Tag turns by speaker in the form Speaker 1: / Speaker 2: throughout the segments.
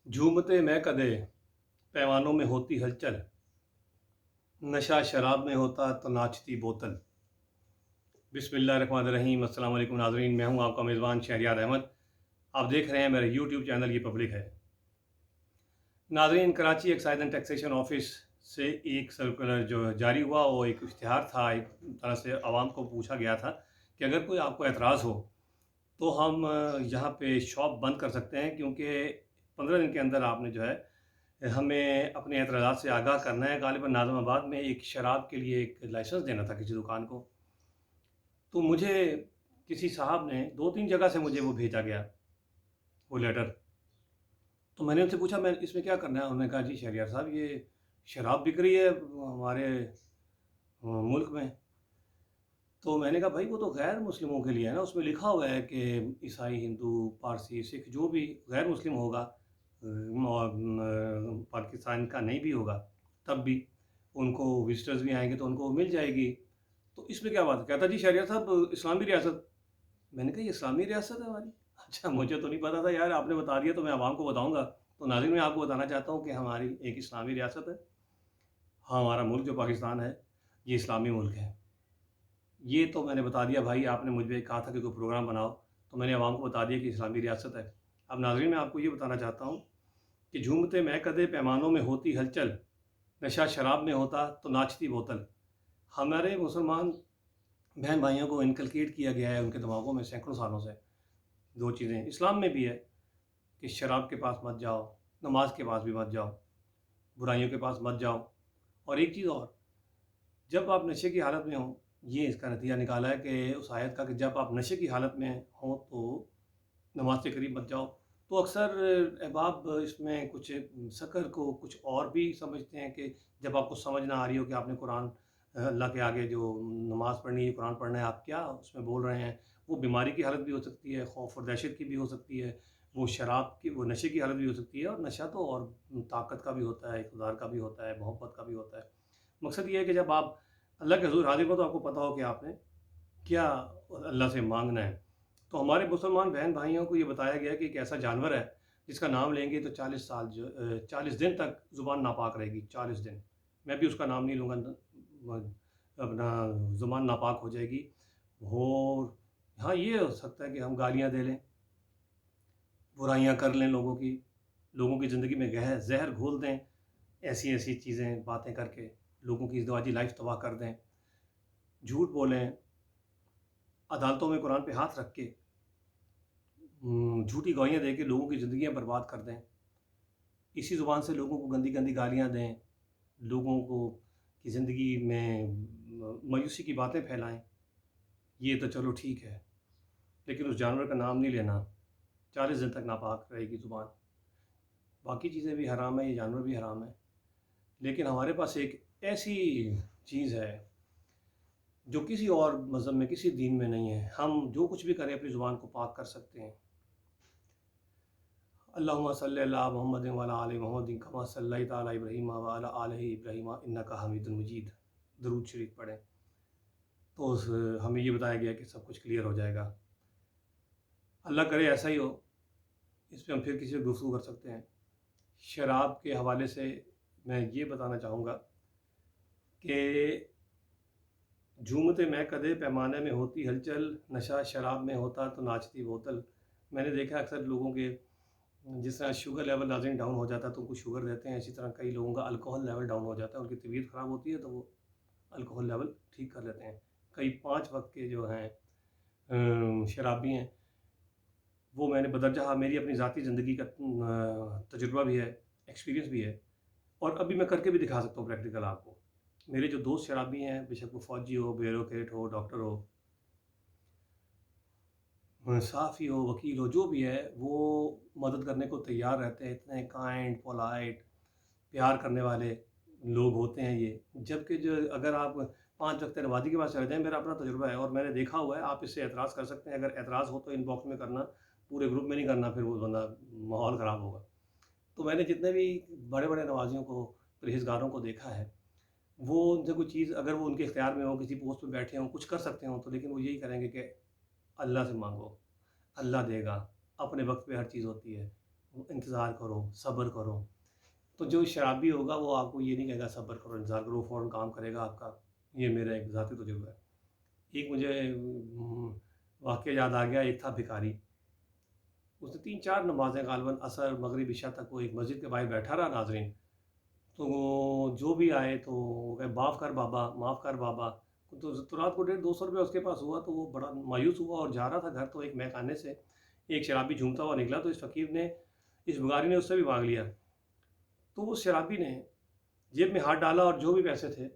Speaker 1: झूमते मैं कदे पैमानों में होती हलचल, नशा शराब में होता तो नाचती बोतल। बिस्मिल्लाहिर्रहमानिर्रहीम। अस्सलाम वालेकुम नाज़रीन, मैं हूं आपका मेज़बान शहरियार अहमद। आप देख रहे हैं मेरा यूट्यूब चैनल ये पब्लिक है। नाज़रीन, Karachi excise and taxation office से एक सर्कुलर जो जारी हुआ, वो एक इश्तिहार था। एक तरह से आवाम को पूछा गया था कि अगर कोई आपको एतराज़ हो तो हम यहाँ पे शॉप बंद कर सकते हैं, क्योंकि 15 दिन के अंदर आपने जो है हमें अपने एतराज़ात से आगाह करना है। ग़ालिबन नाज़िमाबाद में एक शराब के लिए एक लाइसेंस देना था किसी दुकान को। तो मुझे किसी साहब ने 2-3 जगह से मुझे वो भेजा गया, वो लेटर। तो मैंने उनसे पूछा, मैं इसमें क्या करना है? उन्होंने कहा, जी शहरियार साहब, ये शराब बिक रही है हमारे मुल्क में। तो मैंने कहा, भाई वो तो गैर मुस्लिमों के लिए है ना, उसमें लिखा हुआ है कि ईसाई, हिंदू, पारसी, सिख जो भी गैर मुस्लिम होगा और पाकिस्तान का नहीं भी होगा, तब भी उनको विजिटर्स भी आएंगे तो उनको मिल जाएगी। तो इसमें क्या बात है? कहता, जी शहरियार साहब, इस्लामी रियासत। मैंने कहा, ये इस्लामी रियासत है हमारी? अच्छा, मुझे तो नहीं पता था यार, आपने बता दिया तो मैं आवाम को बताऊंगा। तो नाज़रीन, मैं आपको बताना चाहता हूँ कि हमारी एक इस्लामी रियासत है। हाँ, हमारा मुल्क जो पाकिस्तान है, ये इस्लामी मुल्क है। ये तो मैंने बता दिया भाई, आपने मुझे कहा था कि कोई प्रोग्राम बनाओ, तो मैंने अवाम को बता दिया कि इस्लामी रियासत है। अब नाज़रीन, मैं आपको ये बताना चाहता हूँ कि झूमते महकदे पैमानों में होती हलचल, नशा शराब में होता तो नाचती बोतल। हमारे मुसलमान बहन भाइयों को इनकलकेट किया गया है उनके दिमागों में सैकड़ों सालों से, दो चीज़ें इस्लाम में भी है कि शराब के पास मत जाओ, नमाज के पास भी मत जाओ, बुराइयों के पास मत जाओ। और एक चीज़ और, जब आप नशे की हालत में हों, ये इसका नतीजा निकाला है कि उस आयत का, कि जब आप नशे की हालत में हों तो नमाज के करीब मत जाओ। तो अक्सर अहबाब इसमें कुछ शक्र को कुछ और भी समझते हैं कि जब आपको समझ ना आ रही हो कि आपने कुरान अल्लाह के आगे जो नमाज़ पढ़नी है, कुरान पढ़ना है, आप क्या उसमें बोल रहे हैं। वो बीमारी की हालत भी हो सकती है, खौफ और दहशत की भी हो सकती है, वो शराब की, वो नशे की हालत भी हो सकती है। और नशा तो और ताकत का भी होता है, इक़्तिदार का भी होता है, मोहब्बत का भी होता है। मकसद ये है कि जब आप अल्लाह के हुज़ूर हाज़िर हो तो आपको पता हो कि आपने क्या अल्लाह से मांगना है। तो हमारे मुसलमान बहन भाइयों को ये बताया गया कि एक ऐसा जानवर है जिसका नाम लेंगे तो 40 साल 40 दिन तक ज़ुबान नापाक रहेगी। 40 दिन मैं भी उसका नाम नहीं लूँगा, अपना ज़ुबान नापाक हो जाएगी। और हाँ, ये हो सकता है कि हम गालियाँ दे लें, बुराइयाँ कर लें लोगों की ज़िंदगी में ज़हर घोल दें, ऐसी-ऐसी चीज़ें बातें करके लोगों की इज़दवाजी लाइफ़ तबाह कर दें, झूठ बोलें, अदालतों में कुरान पे हाथ रख के झूठी गवाहियाँ दे के लोगों की ज़िंदगियाँ बर्बाद कर दें। इसी ज़ुबान से लोगों को गंदी-गंदी गालियाँ दें, लोगों को की ज़िंदगी में मायूसी की बातें फैलाएँ, ये तो चलो ठीक है। लेकिन उस जानवर का नाम नहीं लेना, 40 दिन तक नापाक रहेगी ज़ुबान। बाकी चीज़ें भी हराम है, ये जानवर भी हराम है। लेकिन हमारे पास एक ऐसी चीज़ है जो किसी और मज़हब में, किसी दीन में नहीं है। हम जो कुछ भी करें अपनी ज़ुबान को पाक कर सकते हैं। अल्लाहुम्मा सल्लि अला मुहम्मदिन व अला आलि मुहम्मदिन कमा सल्लैता अला इब्राहीम व अला आलि इब्राहीम इन्नका हमीदुन मजीद। दरूद शरीफ पढ़ें तो हमें ये बताया गया कि सब कुछ क्लियर हो जाएगा। अल्लाह करे ऐसा ही हो। इस पे हम फिर किसी से गुफ्तगू कर सकते हैं। शराब के हवाले से मैं ये बताना चाहूँगा कि झूमते मैं कदे पैमाने में होती हलचल, नशा शराब में होता तो नाचती बोतल। मैंने देखा है अक्सर लोगों के, जिस तरह शुगर लेवल नाज़रीन डाउन हो जाता है तो उनको शुगर देते हैं, इसी तरह कई लोगों का अल्कोहल लेवल डाउन हो जाता है, उनकी तबीयत ख़राब होती है तो वो अल्कोहल लेवल ठीक कर लेते हैं। कई 5 वक़्त के जो हैं शराबी हैं, वो मैंने बदरजहा, मेरी अपनी ज़ाती ज़िंदगी का तजुर्बा भी है, एक्सपीरियंस भी है, और अभी मैं करके भी दिखा सकता हूँ प्रैक्टिकल आपको। मेरे जो दोस्त शराबी हैं, बेशक वो फ़ौजी हो, ब्यूरोक्रेट हो, डॉक्टर हो, साफ़ी हो, वकील हो, जो भी है, वो मदद करने को तैयार रहते हैं। इतने काइंड, पोलाइट, प्यार करने वाले लोग होते हैं ये। जबकि जो अगर आप 5 वक़्त नमाज़ी के पास चले जाएँ, मेरा अपना तजुर्बा है और मैंने देखा हुआ है, आप इससे एतराज़ कर सकते हैं। अगर एतराज़ हो तो इनबॉक्स में करना, पूरे ग्रुप में नहीं करना, फिर वो बंदा माहौल ख़राब होगा। तो मैंने जितने भी बड़े-बड़े नमाज़ियों को, परहेज़गारों को देखा है, वो उनसे कोई चीज़ अगर वो उनके इख्तियार में हो, किसी पोस्ट पे बैठे हों, कुछ कर सकते हों, तो लेकिन वो यही करेंगे कि अल्लाह से माँगो, अल्लाह देगा, अपने वक़्त पे हर चीज़ होती है। इंतज़ार करो, सब्र करो। तो जो शराबी होगा वो आपको ये नहीं कहेगा सब्र करो, इंतज़ार करो, फ़ौरन काम करेगा आपका। ये मेरा एक ज़ाती तजुर्बा है। एक मुझे वाक़या याद आ गया, एक था भिखारी, उसने 3-4 नमाज़ें ग़ालिबन असर, मगरिब, इशा तक वो एक मस्जिद के बाहर बैठा रहा नाज़रीन। तो जो भी आए तो वो कहे माफ़ कर बाबा, माफ़ कर बाबा। तो रात को 150-200 रुपया उसके पास हुआ, तो वो बड़ा मायूस हुआ और जा रहा था घर, तो एक महखाने से एक शराबी झूमता हुआ निकला, तो इस फ़कीर ने, इस भिखारी ने उससे भी माँग लिया। तो उस शराबी ने जेब में हाथ डाला और जो भी पैसे थे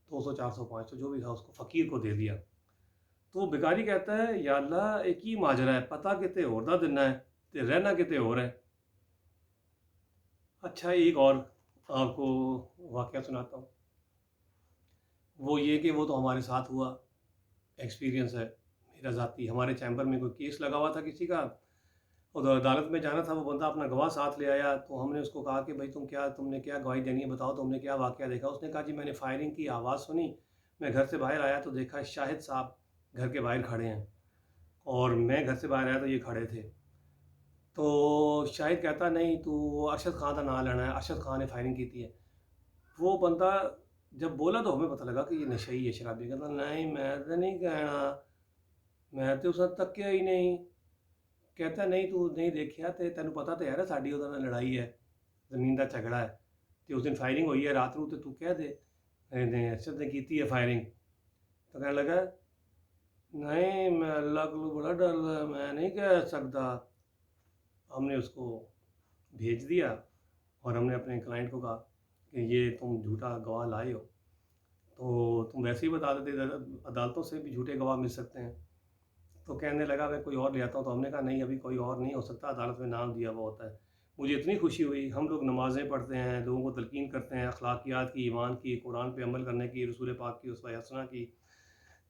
Speaker 1: 200, 400, 500 जो भी था उसको फ़कीर को दे दिया। तो वो भिखारी कहता है, या अल्लाह एक ही माजरा है, पता किते होर दा दिना है ते रहना किते होर है। अच्छा, एक और आपको वाक़या सुनाता हूँ। वो ये कि वो तो हमारे साथ हुआ, एक्सपीरियंस है मेरा ज़ाती। हमारे चैम्बर में कोई केस लगा हुआ था किसी का, उधर अदालत में जाना था, वो बंदा अपना गवाह साथ ले आया। तो हमने उसको कहा कि भाई तुमने क्या गवाही देनी है, बताओ तुमने क्या वाक़या देखा। उसने कहा जी मैंने फायरिंग की आवाज़ सुनी, मैं घर से बाहर आया तो देखा शाहिद साहब घर के बाहर खड़े हैं, और मैं घर से बाहर आया तो ये खड़े थे। तो शाहिद कहता नहीं तू अरशद खान का नाम लेना है, अरशद खान ने फायरिंग की थी है। वो बंदा जब बोला तो हमें पता लगा कि ये नशई है, शराबी। कहता नहीं मैं तो नहीं कहना, मैं तो उस तक्या ही नहीं। कहता नहीं तू नहीं देखिया ते तेन पता तो है ना साड़ी ਉਹਦੇ ਨਾਲ लड़ाई है, ज़मीन का झगड़ा है, तो उस दिन फायरिंग हुई है रात को, तो तू कह दे अरशद ने की है फायरिंग। तो कहने लगा नहीं मैं अल्लाह को बड़ा डर मैं नहीं कह सकता। हमने उसको भेज दिया और हमने अपने क्लाइंट को कहा कि ये तुम झूठा गवाह लाए हो, तो तुम वैसे ही बता देते, अदालतों से भी झूठे गवाह मिल सकते हैं। तो कहने लगा मैं कोई और ले आता हूँ। तो हमने कहा नहीं अभी कोई और नहीं हो सकता, अदालत में नाम दिया हुआ होता है। मुझे इतनी खुशी हुई, हम लोग नमाज़ें पढ़ते हैं, लोगों को तलकीन करते हैं अखलाकियात की, ईमान की, कुरान पे अमल करने की, रसूल पाक की उसवा हसना की,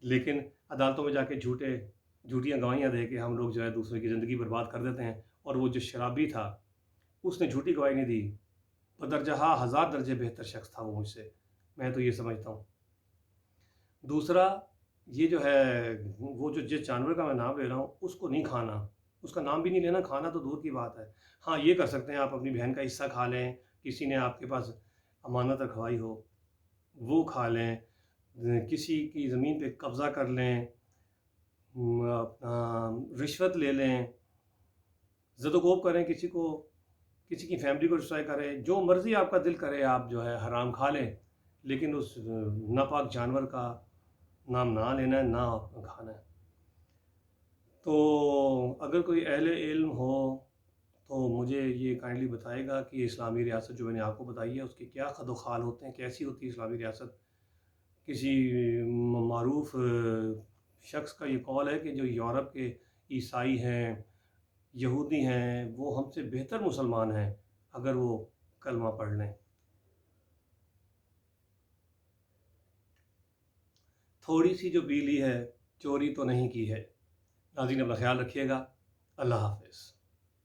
Speaker 1: लेकिन अदालतों में जाके झूठियाँ गवाहियाँ दे के हम लोग जो है दूसरे की ज़िंदगी बर्बाद कर देते हैं। और वो जो शराबी था उसने झूठी गवाही नहीं दी, बदरजहा हज़ार दर्जे बेहतर शख्स था वो मुझसे, मैं तो ये समझता हूँ। दूसरा, ये जो है वो जो जिस जानवर का मैं नाम ले रहा हूँ उसको नहीं खाना, उसका नाम भी नहीं लेना, खाना तो दूर की बात है। हाँ, ये कर सकते हैं आप अपनी बहन का हिस्सा खा लें, किसी ने आपके पास अमानत रखवाई हो वो खा लें, किसी की ज़मीन पे कब्ज़ा कर लें, अपना रिश्वत ले लें, ज़द-ओ-ख़ौफ़ करें किसी को, किसी की फैमिली को डिस्ट्रॉय करें, जो मर्ज़ी आपका दिल करे आप जो है हराम खा लें, लेकिन उस नापाक जानवर का नाम ना लेना है, ना खाना है। तो अगर कोई अहले इल्म हो तो मुझे ये काइंडली बताएगा कि इस्लामी रियासत जो मैंने आपको बताई है उसके क्या खद-व-ख़ाल होते हैं, कैसी होती है इस्लामी रियासत। किसी मारूफ़ शख्स का ये कौल है कि जो यूरोप के ईसाई हैं, यहूदी हैं, वो हमसे बेहतर मुसलमान हैं अगर वो कलमा पढ़ लें। थोड़ी सी जो पी ली है, चोरी तो नहीं की है। नाज़रीन अपना ख़्याल रखिएगा। अल्लाह हाफ़िज़।